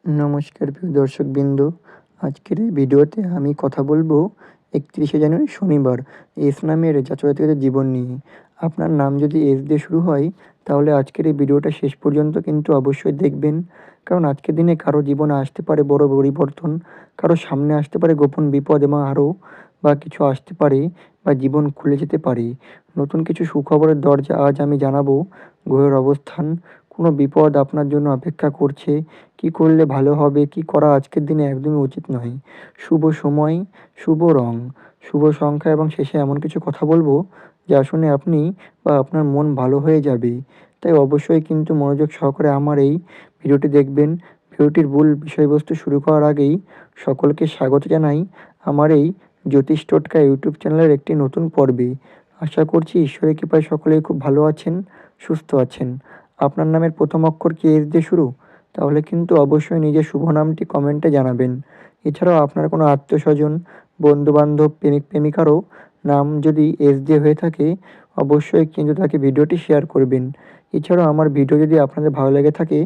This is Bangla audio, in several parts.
নমস্কার প্রিয় দর্শকবৃন্দ। আজকের এই ভিডিওতে আমি কথা বলবো ৩১শে জানুয়ারি শনিবার এস নামের জাতক-জাতিকাদের জীবন নিয়ে। আপনার নাম যদি এস দিয়ে শুরু হয় তাহলে আজকের এই ভিডিওটা শেষ পর্যন্ত কিন্তু অবশ্যই দেখবেন। কারণ আজকের দিনে কারো জীবনে আসতে পারে বড় পরিবর্তন, কারো সামনে আসতে পারে গোপন বিপদ এবং আরও কিছু আসতে পারে বা জীবন খুলে যেতে পারে। নতুন কিছু সুখবরের দরজা আজ আমি জানাবো। গ্রহের অবস্থান, কোনো বিপদ আপনার জন্য অপেক্ষা করছে, কী করলে ভালো হবে, কী করা আজকের দিনে একদমই উচিত নয়। শুভ সময়, শুভ রং, শুভ সংখ্যা এবং শেষে এমন কিছু কথা বলবো যা শুনে আপনি বা আপনার মন ভালো হয়ে যাবে। তাই অবশ্যই কিন্তু মনোযোগ সহকারে আমার এই ভিডিওটি দেখবেন। ভিডিওটির মূল বিষয়বস্তু শুরু করার আগেই সকলকে স্বাগত জানাই আমার এই জ্যোতিষ টোটকা ইউটিউব চ্যানেলের একটি নতুন পর্বে। আশা করছি ঈশ্বরের কৃপায় সকলেই খুব ভালো আছেন, সুস্থ আছেন। আপনার নামের প্রথম অক্ষর কি এস দিয়ে শুরু? তাহলে কিন্তু অবশ্যই নিজের শুভ নামটি কমেন্টে জানাবেন। এছাড়াও আপনার কোনো আত্মীয়স্বজন, বন্ধুবান্ধব, প্রেমিক-প্রেমিকারও নাম যদি এস দিয়ে হয়ে থাকে অবশ্যই কিন্তু তাকে ভিডিওটি শেয়ার করবেন। এছাড়াও আমার ভিডিও যদি আপনাদের ভালো লেগে থাকে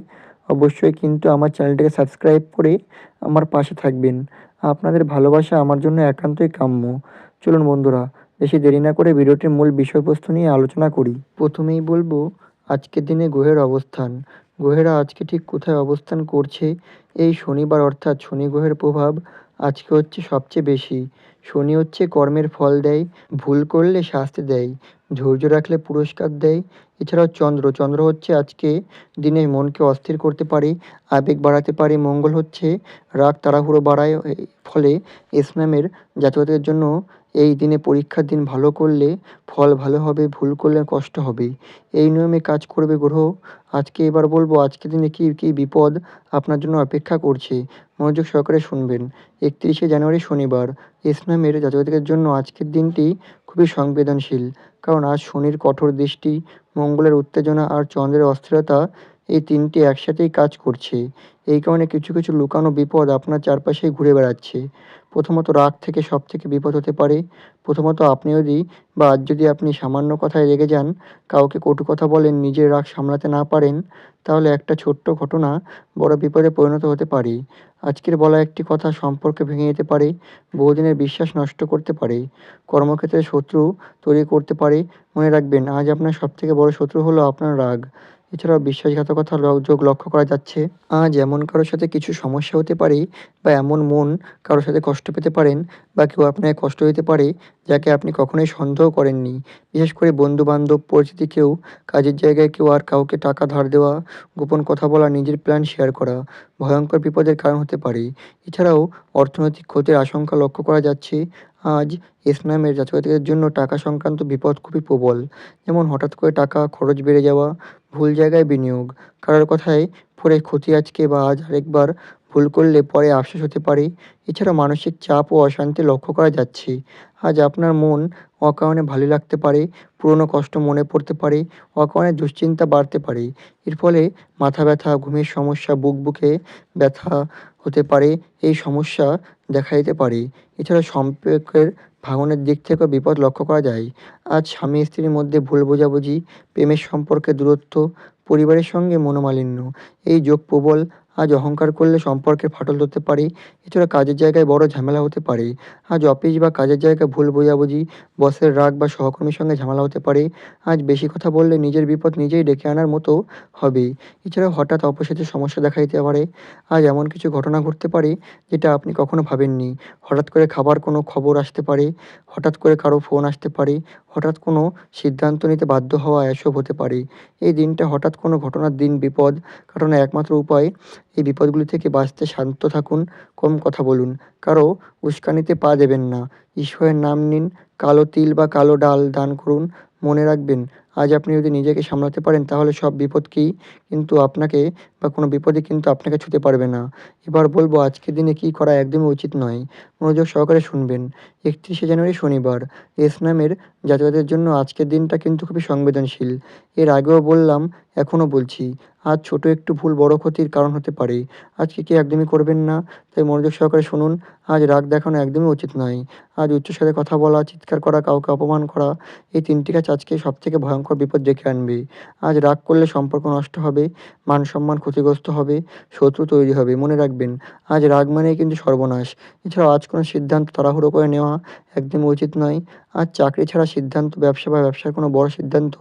অবশ্যই কিন্তু আমার চ্যানেলটিকে সাবস্ক্রাইব করে আমার পাশে থাকবেন। আপনাদের ভালোবাসা আমার জন্য একান্তই কাম্য। চলুন বন্ধুরা, বেশি দেরি না করে ভিডিওটির মূল বিষয়বস্তু নিয়ে আলোচনা করি। প্রথমেই বলবো আজকের দিনে গ্রহের অবস্থান। গ্রহেরা আজকে ঠিক কোথায় অবস্থান করছে? এই শনিবার অর্থাৎ শনি গ্রহের প্রভাব আজকে হচ্ছে সবচেয়ে বেশি। শনি হচ্ছে কর্মের ফল দেয়, ভুল করলে শাস্তি দেয়, ধৈর্য রাখলে পুরস্কার দেয়। এছাড়াও চন্দ্র হচ্ছে আজকে দিনে মনকে অস্থির করতে পারে, আবেগ বাড়াতে পারে। মঙ্গল হচ্ছে রাগ তাড়াহুড়ো বাড়ায়। ফলে এস নামের জাতকদের জন্য এই দিনে পরীক্ষার দিন ভালো করলে ফল ভালো হবে, ভুল করলে কষ্ট হবে। এই নিয়মে কাজ করবে গ্রহ। আজকে এবার বলবো আজকের দিনে কী বিপদ আপনার জন্য অপেক্ষা করছে। মনোযোগ সহকারে শুনবেন। ৩১শে জানুয়ারি শনিবার এস নামের জাতকদের জন্য আজকের দিনটি খুবই সংবেদনশীল। কারণ আজ শনির কঠোর দৃষ্টি, মঙ্গলের উত্তেজনা আর চন্দ্রের অস্থিরতা এই তিনটি একসাথেই কাজ করছে। এই কারণে কিছু লুকানো বিপদ আপনার চারপাশেই ঘুরে বেড়াচ্ছে। প্রথমত রাগ থেকে সবথেকে বিপদ হতে পারে। প্রথমত আপনি যদি আজ যদি আপনি সামান্য কথায় রেগে যান, কাউকে কটু কথা বলেন, নিজের রাগ সামলাতে না পারেন, তাহলে একটা ছোট্ট ঘটনা বড় বিপদে পরিণত হতে পারে। আজকের বলা একটি কথা সম্পর্ক ভেঙে যেতে পারে, বহুদিনের বিশ্বাস নষ্ট করতে পারে, কর্মক্ষেত্রে শত্রু তৈরি করতে পারে। মনে রাখবেন আজ আপনার সবথেকে বড় শত্রু হলো আপনার রাগ। এছাড়াও বিশ্বাসঘাতকতার যোগ লক্ষ্য করা যাচ্ছে। আজ এমন কারোর সাথে কিছু সমস্যা হতে পারে বা এমন মন কারোর সাথে কষ্ট পেতে পারেন বা কেউ আপনাকে কষ্ট দিতে পারে যাকে আপনি কখনোই সন্দেহ করেননি। বিশেষ করে বন্ধু-বান্ধব, পরিচিত কেউ, কাজের জায়গায় কেউ আর কাউকে টাকা ধার দেওয়া, গোপন কথা বলা, নিজের প্ল্যান শেয়ার করা ভয়ঙ্কর বিপদের কারণ হতে পারে। এছাড়াও অর্থনৈতিক ক্ষতির আশঙ্কা লক্ষ্য করা যাচ্ছে। আজ এস নামের জাতকদের জন্য টাকা সংক্রান্ত বিপদ খুবই প্রবল। যেমন হঠাৎ করে টাকা খরচ বেড়ে যাওয়া, ভুল জায়গায় বিনিয়োগ, কারোর কথায় পড়ে ক্ষতি আজকে বা আজ আরেকবার ভুল করলে পরে আফসোস হতে পারে। এছাড়া মানসিক চাপ ও অশান্তি লক্ষ্য করা যাচ্ছে। আজ আপনার মন অকারণে ভারী লাগতে পারে, পুরনো কষ্ট মনে পড়তে পারে, অকারণে দুশ্চিন্তা বাড়তে পারে। এর ফলে মাথা ব্যথা, ঘুমের সমস্যা, বুকে ব্যথা হতে পারে। এই সমস্যা দেখা দিতে পারে। এছাড়া সম্পর্কের ভাঙনের দিক থেকেও বিপদ লক্ষ্য করা যায়। আজ স্বামী স্ত্রীর মধ্যে ভুল বোঝাবুঝি, প্রেমের সম্পর্কে দূরত্ব, পরিবারের সঙ্গে মনোমালিন্য এই যোগ প্রবল। আজ অহংকার করলে সম্পর্কে ফাটল ধরতে পারে। এছাড়া কাজের জায়গায় বড় ঝামেলা হতে পারে। আজ অফিস বা কাজের জায়গায় ভুল বোঝাবুঝি, বসের রাগ বা সহকর্মীর সঙ্গে ঝামেলা হতে পারে। আজ বেশি কথা বললে নিজের বিপদ নিজেই ডেকে আনার মতো হবে। এছাড়াও হঠাৎ অপরিচিত সমস্যা দেখা দিতে পারে। আজ এমন কিছু ঘটনা ঘটতে পারে যেটা আপনি কখনো ভাবেননি। হঠাৎ করে কোনো খবর আসতে পারে, হঠাৎ করে কারো ফোন আসতে পারে, হঠাৎ কোনো সিদ্ধান্ত নিতে বাধ্য হওয়া এসব হতে পারে। এই দিনটা হঠাৎ কোনো ঘটনার দিন, বিপদ কাটানোর একমাত্র উপায় এই বিপদগুলি থেকে বাঁচতে শান্ত থাকুন, কম কথা বলুন, কারো উস্কানিতে পা দেবেন না। ঈশ্বরের নাম নিন, কালো তিল বা কালো ডাল দান করুন। মনে রাখবেন আজ আপনি যদি নিজেকে সামলাতে পারেন তাহলে সব বিপদকেই কিন্তু আপনাকে বা কোনো বিপদই কিন্তু আপনাকে ছুঁতে পারবে না। এবার বলবো আজকের দিনে কী করা একদমই উচিত নয়। মনোযোগ সহকারে শুনবেন। ৩১শে জানুয়ারি শনিবার এস নামের জাতকদের জন্য আজকের দিনটা কিন্তু খুবই সংবেদনশীল। এর আগেও বললাম, এখনও বলছি, আজ ছোট একটু ভুল বড় ক্ষতির কারণ হতে পারে। আজকে কি একদমই করবেন না। তাই মনোযোগ সহকারে শুনুন। আজ রাগ দেখানো একদমই উচিত নয়। আজ উচ্চস্বরে কথা বলা, চিৎকার করা, কাউকে অপমান করা এই ৩টি কাজ আজকে সবথেকে ভয়ঙ্কর বিপদ ডেকে আনবে। আজ রাগ করলে সম্পর্ক নষ্ট হবে, মান-সম্মান ক্ষতিগ্রস্ত হবে, শত্রু তৈরি হবে। মনে রাখবেন, আজ রাগ মানেই কিন্তু সর্বনাশ। এছাড়াও আজ কোনো সিদ্ধান্ত তাড়াহুড়ো করে নেওয়া একদমই উচিত নয়। আজ চাকরি ছাড়া সিদ্ধান্ত, ব্যবসা বা ব্যবসার কোনো বড় সিদ্ধান্ত,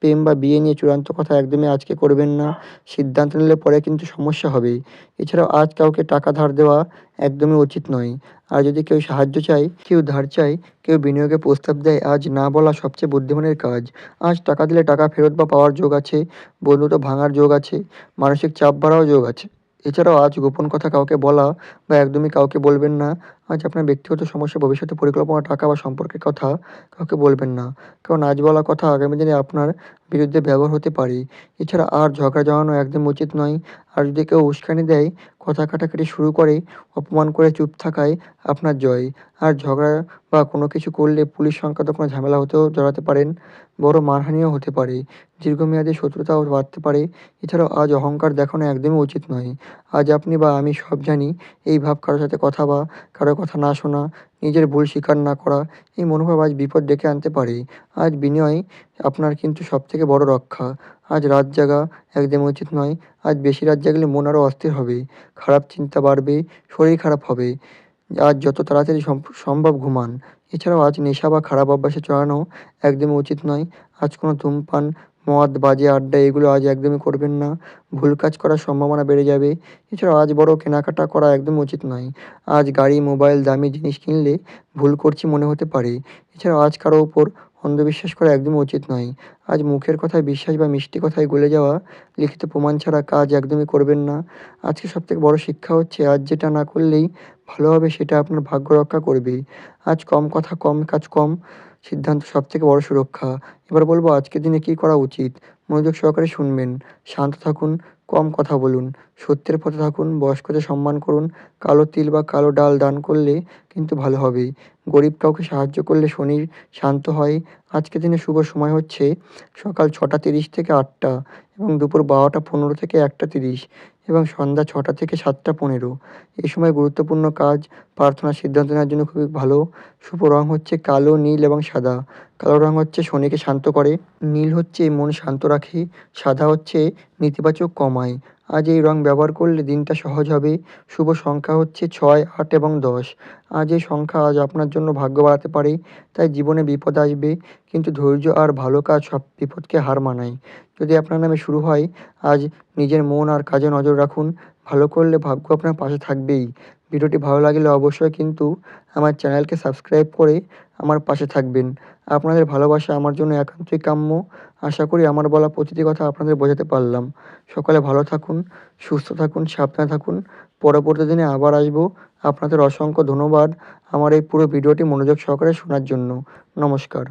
প্রেম বা বিয়ে নিয়ে চূড়ান্ত কথা একদমই আজকে করবেন না। সিদ্ধান্ত নিলে পরে কিন্তু সমস্যা হবে। এছাড়াও আজ কাউকে টাকা ধার দেওয়া একদমই উচিত নয়। আর যদি কেউ সাহায্য চায়, কেউ ধার চায়, কেউ বিনিয়োগের প্রস্তাব দেয়, আজ না বলা সবচেয়ে বুদ্ধিমানের কাজ। আজ টাকা দিলে টাকা ফেরত বা পাওয়ার যোগ আছে, বন্ধুত্ব ভাঙার যোগ আছে, মানসিক চাপ বাড়ারও যোগ আছে। এছাড়াও আজ গোপন কথা কাউকে বলা বা একদমই কাউকে বলবেন না। আজ আপনার ব্যক্তিগত সমস্যা, ভবিষ্যতের পরিকল্পনা, টাকা বা সম্পর্কের কথা কাউকে বলবেন না। কারণ আজ বলা কথা আগামী দিনে আপনার বিরুদ্ধে ব্যবহার হতে পারে। এছাড়া আর ঝগড়া জমানো একদম উচিত নয়। আর যদি কেউ উস্কানি দেয়, কথা কাটাকাটি শুরু করে, অপমান করে চুপ থাকায় আপনার জয়। আর ঝগড়া বা কোনো কিছু করলে পুলিশ সংক্রান্ত কোনো ঝামেলা হতেও জড়াতে পারেন। বড় মানহানিও হতে পারে। দীর্ঘমেয়াদী শত্রুতাও বাড়তে পারে। এছাড়াও আজ অহংকার দেখানো একদমই উচিত নয়। আজ আপনি বা আমি সব জানি, এই ভাব কারো সাথে কথা বা কারো কথা না শোনা, নিজের ভুল স্বীকার না করা, এই মনোভাব আজ বিপদ ডেকে আনতে পারে। আজ বিনয় আপনার কিন্তু সবথেকে বড় রক্ষা। আজ রাত জাগা একদমই উচিত নয়। আজ বেশি রাত জাগলে মন আরও অস্থির হবে, খারাপ চিন্তা বাড়বে, শরীর খারাপ হবে। আজ যত তাড়াতাড়ি সম্ভব ঘুমান। এছাড়াও আজ নেশা বা খারাপ অভ্যাসে জড়ানো একদমই উচিত নয়। আজ কোনো ধূমপান, মদ, বাজে আড্ডা এগুলো আজ একদমই করবেন না। ভুল কাজ করার সম্ভাবনা বেড়ে যাবে। এছাড়াও আজ বড় কেনাকাটা করা একদমই উচিত নয়। আজ গাড়ি, মোবাইল, দামি জিনিস কিনলে ভুল করছি মনে হতে পারে। এছাড়াও আজ কারো ওপর অন্ধবিশ্বাস করা একদমই উচিত নয়। আজ মুখের কথায় বিশ্বাস বা মিষ্টি কথায় গলে যাওয়া, লিখিত প্রমাণ ছাড়া কাজ একদমই করবেন না। আজকে সবথেকে বড় শিক্ষা হচ্ছে, আজ যেটা না করলেই ভালো হবে সেটা আপনার ভাগ্য রক্ষা করবে। আজ কম কথা, কম কাজ, কম সিদ্ধান্ত সবথেকে বড় সুরক্ষা। এবার বলব আজকের দিনে কী করা উচিত। মনোযোগ সহকারে শুনবেন, শান্ত থাকুন, কম কথা বলুন, সত্যের পথে থাকুন, বয়স্কদের সম্মান করুন, কালো তিল বা কালো ডাল দান করলে কিন্তু ভালো হবে। গরিব কাউকে সাহায্য করলে শনি শান্ত হয়। আজকের দিনে শুভ সময় হচ্ছে সকাল 6:30 থেকে 8টা এবং দুপুর 12:15 থেকে 1:30 এবং সন্ধ্যা 6টা থেকে 7:15। এই সময় গুরুত্বপূর্ণ কাজ, প্রার্থনা, সিদ্ধান্ত নেওয়ার জন্য খুবই ভালো। শুভ রং হচ্ছে কালো, নীল এবং সাদা। কালো রং হচ্ছে শনিকে শান্ত করে, নীল হচ্ছে মন শান্ত রাখে, সাদা হচ্ছে নেতিবাচক কমায়। আজ এই রং ব্যবহার করলে দিনটা সহজ হবে। শুভ সংখ্যা হচ্ছে 6, 8 এবং 10। আজ এই সংখ্যা আজ আপনার জন্য ভাগ্য বাড়াতে পারে। তাই জীবনে বিপদ আসবে, কিন্তু ধৈর্য আর ভালো কাজ সব বিপদকে হার মানায়। যদি আপনার নামে শুরু হয়, আজ নিজের মন আর কাজে নজর রাখুন। ভালো করলে ভাগ্য আপনার পাশে থাকবেই। ভিডিওটি ভালো লাগলে অবশ্যই কিন্তু আমার চ্যানেলকে সাবস্ক্রাইব করে আমার পাশে থাকবেন। আপনাদের ভালোবাসা আমার জন্য একান্তই কাম্য। আশা করি আমার বলা প্রতিটি কথা আপনাদের বোঝাতে পারলাম। সকলে ভালো থাকুন, সুস্থ থাকুন, সাবধানে থাকুন। পরবর্তী দিনে আবার আসবো। আপনাদের অসংখ্য ধন্যবাদ আমার এই পুরো ভিডিওটি মনোযোগ সহকারে শোনার জন্য। নমস্কার।